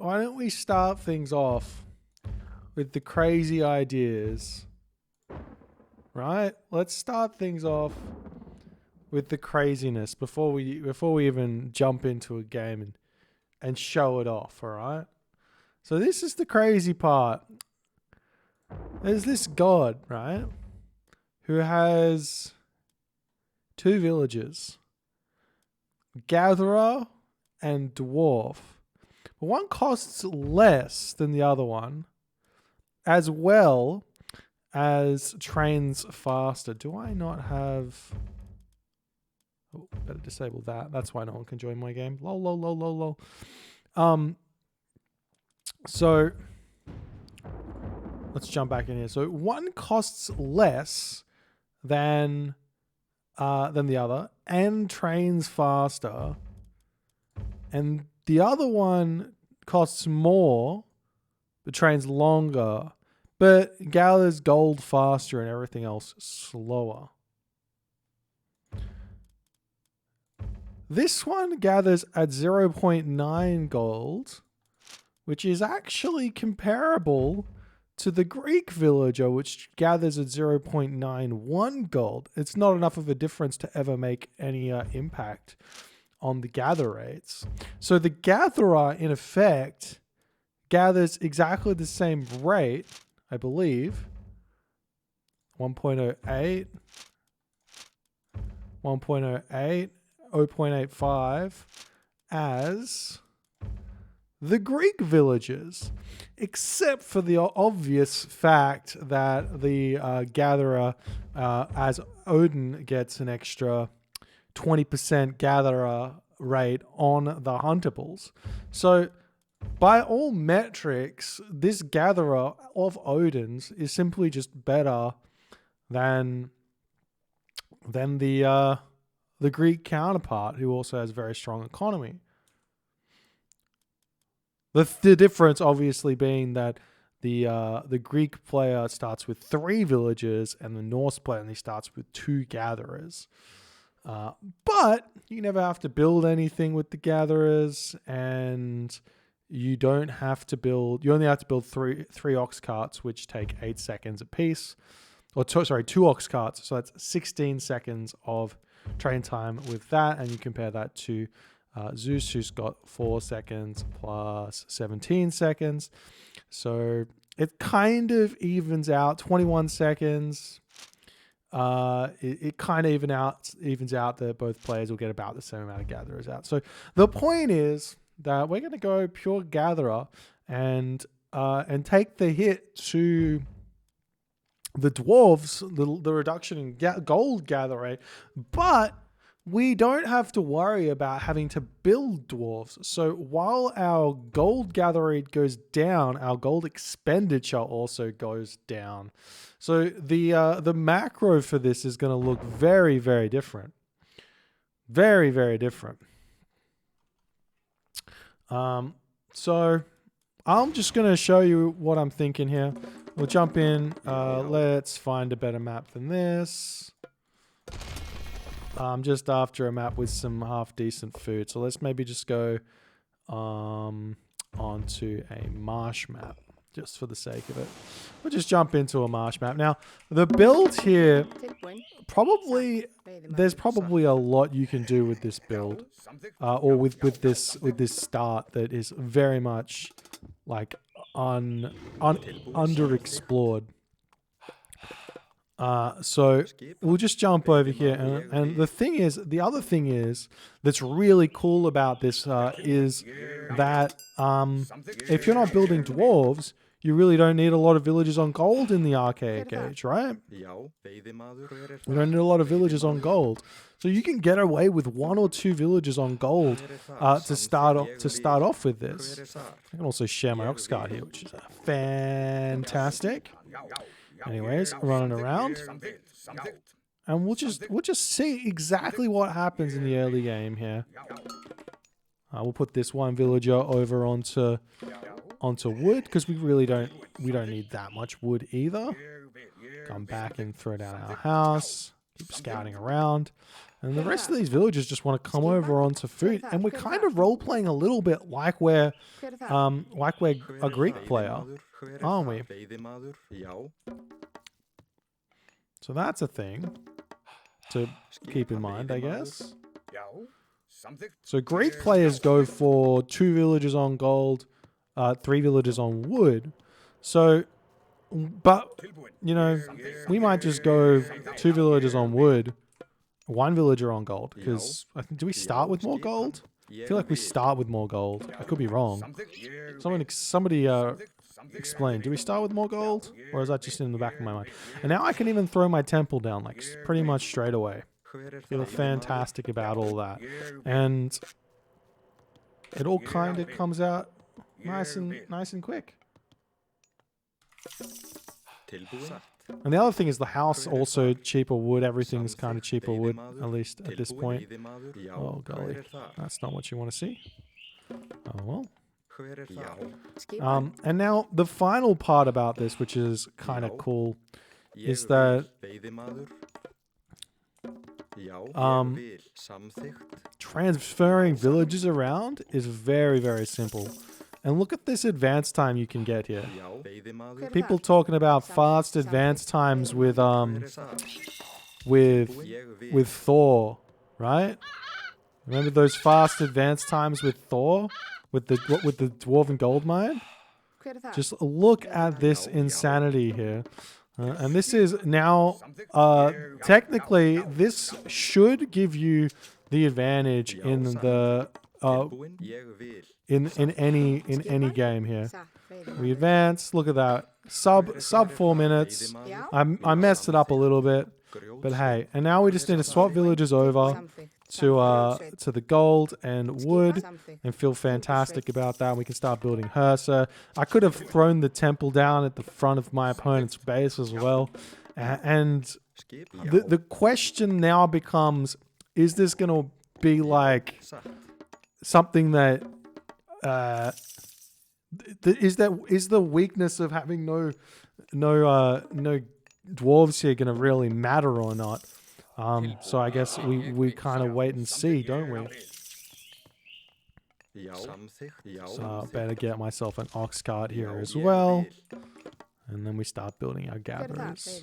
we start things off with the crazy ideas, right? Let's start things off with the craziness before we even jump into a game and show it off, all right? So this is the crazy part. There's this god, right, who has two villages, Gatherer and Dwarf. But one costs less than the other one, as well as trains faster. Do I not have... Oh, better disable that. That's why no one can join my game. Lol, lol, lol, lol, lol. So let's jump back in here. So one costs less than the other and trains faster, and the other one costs more but trains longer, but gathers gold faster and everything else slower. This one gathers at 0.9 gold, which is actually comparable to the Greek villager, which gathers at 0.91 gold. It's not enough of a difference to ever make any impact on the gather rates. So the gatherer, in effect, gathers exactly the same rate, I believe. 1.08, 1.08, 0.85 as the Greek villagers, except for the obvious fact that the gatherer, as Odin gets an extra 20% gatherer rate on the huntables. So by all metrics, this gatherer of Odin's is simply just better than the Greek counterpart, who also has very strong economy. The difference obviously being that the Greek player starts with 3 villagers and the Norse player only starts with 2 gatherers. But you never have to build anything with the gatherers, and you don't have to build. You only have to build three ox carts, which take 8 seconds apiece. Or 2 ox carts, so that's 16 seconds of train time with that, and you compare that to Zeus, who's got 4 seconds plus 17 seconds. So it kind of evens out. 21 seconds. It kind of evens out that both players will get about the same amount of gatherers out. So the point is that we're going to go pure gatherer and take the hit to the dwarves, the reduction in gold gather rate, but we don't have to worry about having to build dwarves. So while our gold gather rate goes down, our gold expenditure also goes down. So the macro for this is going to look very, very different. Very, very different. So I'm just going to show you what I'm thinking here. We'll jump in. Let's find a better map than this. I'm just after a map with some half decent food. So let's maybe just go onto a marsh map just for the sake of it. We'll just jump into a marsh map. Now, the build here, there's probably a lot you can do with this build, or with this start that is very much like underexplored. So we'll just jump over here, and the other thing is that's really cool about this is that if you're not building dwarves, you really don't need a lot of villages on gold in the archaic age, right? You don't need a lot of villages on gold, so you can get away with 1 or 2 villages on gold to start off with this. I can also share my ox cart here, which is fantastic. Anyways, running around, and we'll just see exactly what happens in the early game here. We'll put this one villager over onto wood because we don't need that much wood either. Come back and throw down our house. Keep scouting around. And the rest of these villagers just want to come over onto food. And we're kind of role-playing a little bit like we're a Greek player, aren't we? So that's a thing to keep in mind, I guess. So Greek players go for 2 villagers on gold, 3 villagers on wood. So, but, you know, we might just go 2 villagers on wood, 1 villager on gold. Because, I think, do we start with more gold? I feel like we start with more gold. I could be wrong. Somebody explain. Do we start with more gold? Or is that just in the back of my mind? And now I can even throw my temple down, like, pretty much straight away. Feel fantastic about all that. And it all kind of comes out nice and quick. And the other thing is the house also cheaper wood. Everything's kind of cheaper wood, at least at this point. Oh, golly. That's not what you want to see. Oh, well. And now the final part about this, which is kind of cool, is that transferring villages around is very, very simple. And look at this advance time you can get here. People talking about fast advance times with Thor, right? Remember those fast advance times with Thor, with the dwarven gold mine? Just look at this insanity here. And this is now, technically, this should give you the advantage in the in any game here. We advance. Look at that, sub 4 minutes. I messed it up a little bit, but hey. And now we just need to swap villagers over to the gold and wood and feel fantastic about that. We can start building Hersa. I could have thrown the temple down at the front of my opponent's base as well. And the question now becomes, is this going to be like something that is the weakness of having no dwarves here going to really matter or not? So I guess we kind of wait and see, don't we? So better get myself an ox cart here as well. And then we start building our gatherers.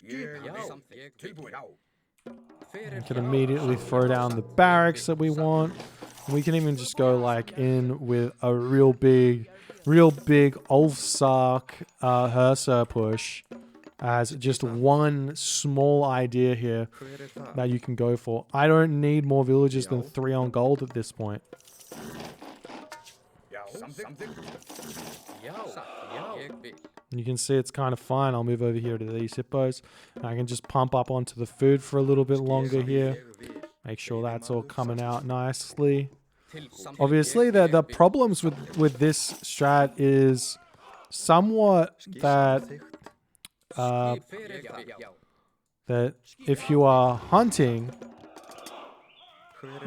We can immediately throw down the barracks that we want. We can even just go like in with a real big Ulfsark Hersa push as just one small idea here that you can go for. I don't need more villages than 3 on gold at this point. You can see it's kind of fine. I'll move over here to these hippos. I can just pump up onto the food for a little bit longer here. Make sure that's all coming out nicely. Obviously, the problems with this strat is somewhat that that if you are hunting,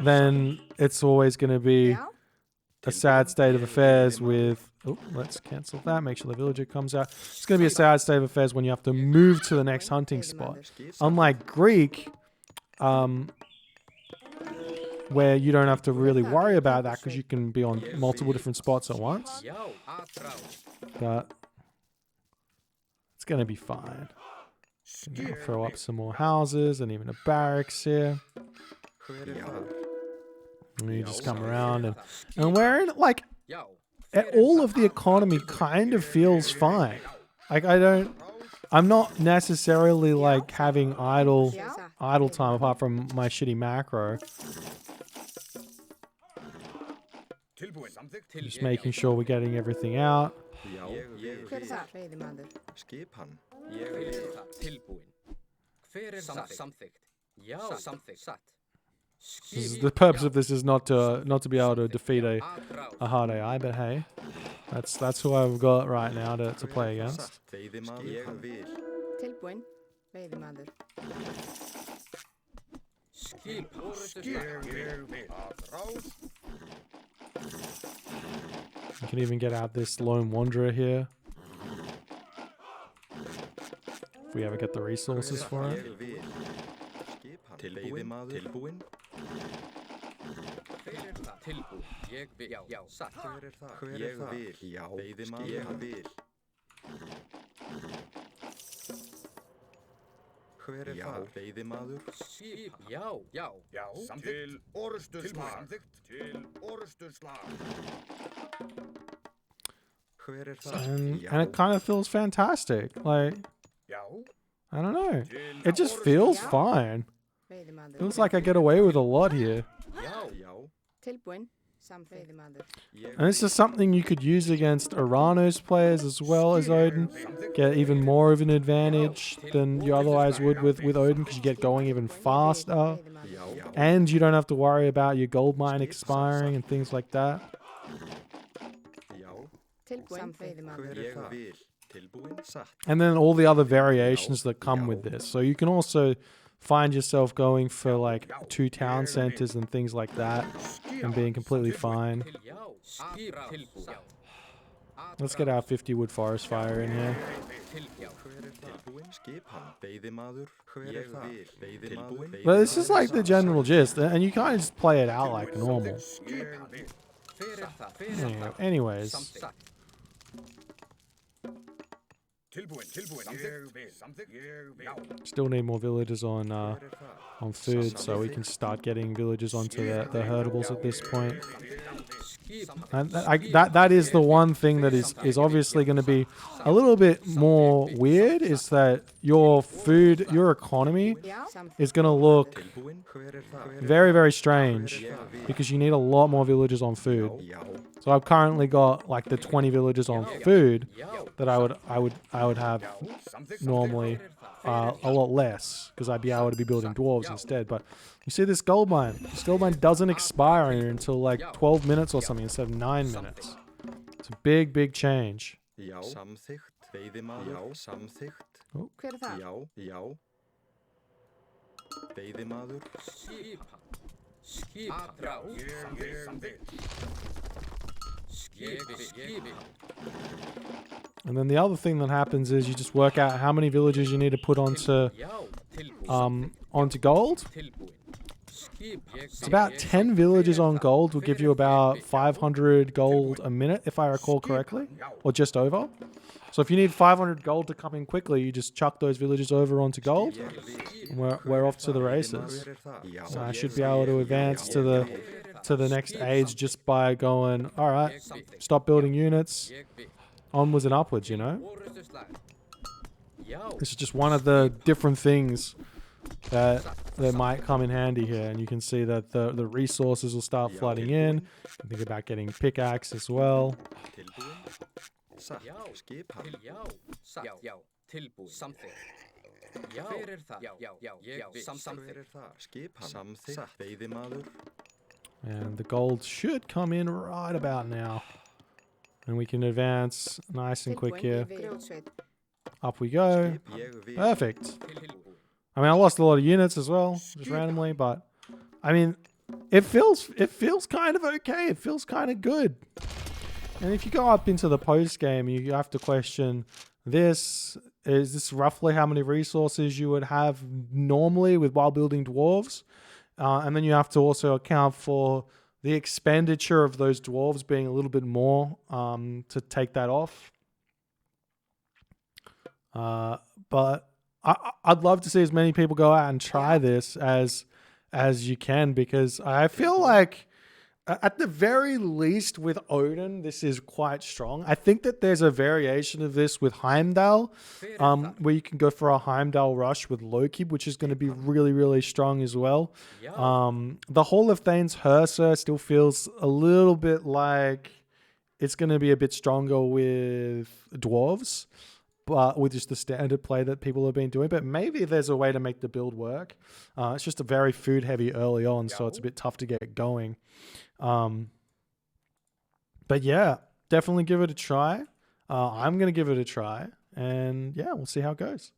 then it's always going to be a sad state of affairs with... Oh, let's cancel that. Make sure the villager comes out. It's going to be a sad state of affairs when you have to move to the next hunting spot. Unlike Greek, where you don't have to really worry about that because you can be on multiple different spots at once. But it's going to be fine. Throw up some more houses and even a barracks here. And you just come around and we're in, like, all of the economy kind of feels fine. Like, I'm not necessarily like having idle time apart from my shitty macro. Just making sure we're getting everything out. The purpose of this is not to be able to defeat a hard AI, but hey, that's who I've got right now to play against. You can even get out this lone wanderer here. we ever get the resources for it. And it kind of feels fantastic. Like, I don't know. It just feels fine. Feels like I get away with a lot here. And this is something you could use against Aranos players as well as Odin. Get even more of an advantage than you otherwise would with Odin, because you get going even faster. And you don't have to worry about your gold mine expiring and things like that. And then all the other variations that come with this. So you can also find yourself going for like 2 town centers and things like that and being completely fine. Let's get our 50 wood forest fire in here. But this is like the general gist, and you kind of just play it out like normal. Yeah, anyways. Still need more villagers on food, so we can start getting villagers onto the herdables at this point. And that is the one thing that is obviously going to be a little bit more weird, is that your food, your economy is going to look very, very strange, because you need a lot more villagers on food. So I've currently got like the 20 villagers on food that I would have normally a lot less, because I'd be able to be building dwarves instead. But you see this gold mine? This gold mine doesn't expire until like 12 minutes or something instead of 9 minutes. It's a big, big change. Oh. And then the other thing that happens is you just work out how many villages you need to put onto gold. It's about 10 villages on gold will give you about 500 gold a minute, if I recall correctly, or just over. So if you need 500 gold to come in quickly, you just chuck those villages over onto gold, and we're off to the races. So I should be able to advance to the next age just by going, all right, stop building units, onwards and upwards, you know? This is just one of the different things that might come in handy here, and you can see that the resources will start flooding in. Think about getting pickaxe as well. And the gold should come in right about now. And we can advance nice and quick here. Up we go. Perfect. I mean, I lost a lot of units as well, just randomly, but I mean, it feels kind of okay. It feels kind of good. And if you go up into the post game, you have to question this. Is this roughly how many resources you would have normally while building dwarves? And then you have to also account for the expenditure of those dwarves being a little bit more to take that off. But I'd love to see as many people go out and try this as you can, because I feel like at the very least with Odin, this is quite strong. I think that there's a variation of this with Heimdall, where you can go for a Heimdall rush with Loki, which is going to be really, really strong as well. The Hall of Thane's Hersa still feels a little bit like it's going to be a bit stronger with dwarves, but with just the standard play that people have been doing. But maybe there's a way to make the build work. It's just a very food heavy early on, so it's a bit tough to get going. But yeah, definitely give it a try. I'm going to give it a try, and yeah, we'll see how it goes.